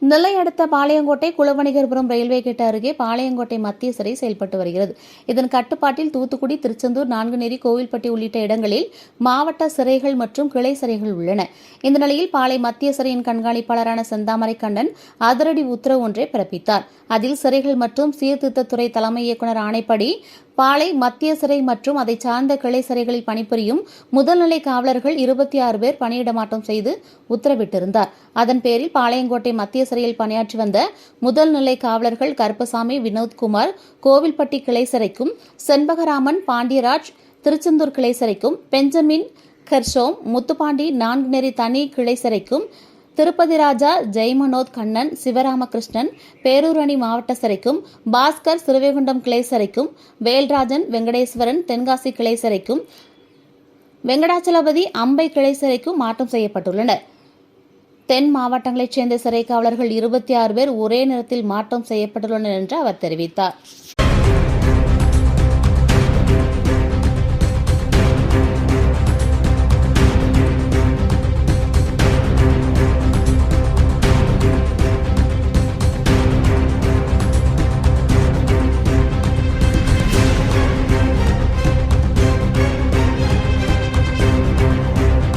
நெல்லை அடுத்த Palayamkottai குளவணிகர்புரம் railway gate அருகே பாளையங்கோட்டை மத்திய சிறை செயல்பட்டு வருகிறது. இதன் கட்டுப்பாட்டில் தூத்துக்குடி, திருச்செந்தூர், நான்குநேரி, கோவில்பட்டி உள்ளிட்ட இடங்களில் மாவட்ட சிறைகள் மற்றும் கிளை சிறைகள் உள்ளன. இந்த நிலையில் பாளை மத்திய சிறையின் கண்காணிப்பாளரான செந்தாமரை கண்ணன் அதிரடி உத்தரவு ஒன்றை பிறப்பித்தார். அதில் சிறைகள் மற்றும் சீர்திருத்தத்துறை தலைமை இயக்குநர் ஆணைப்படி பாளை மத்திய சிறை மற்றும் அதை சார்ந்த கிளை சிறைகளில் பணிபுரியும் முதல்நிலை காவலர்கள் 26 பேர் பணியிடமாற்றம் செய்து உத்தரவிட்டிருந்தார். அதன் பேரில் பாளையங்கோட்டை மத்திய சிறையில் பணியாற்றி வந்த முதல்நிலை காவலர்கள் கருப்பசாமி, வினோத்குமார் கோவில்பட்டி கிளை சிறைக்கும், செண்பகராமன், பாண்டியராஜ் திருச்செந்தூர் கிளை சிறைக்கும், பெஞ்சமின் கெர்ஷோம், முத்துப்பாண்டி நான்குநேரி தனி கிளை சிறைக்கும், திருப்பதி ராஜா, ஜெயமனோத் கண்ணன், சிவராமகிருஷ்ணன் பேரூரணி மாவட்ட சிறைக்கும், பாஸ்கர் சிறுவைகுண்டம் கிளை சிறைக்கும், வேல்ராஜன், வெங்கடேஸ்வரன் தென்காசி கிளை சிறைக்கும், வெங்கடாச்சலபதி அம்பை கிளை சிறைக்கும் மாற்றம் செய்யப்பட்டுள்ளனர். தென் மாவட்டங்களைச் சேர்ந்த சிறை காவலர்கள் 26 பேர் ஒரே நேரத்தில் மாற்றம் செய்யப்பட்டுள்ளனர் என்று அவர் தெரிவித்தார்.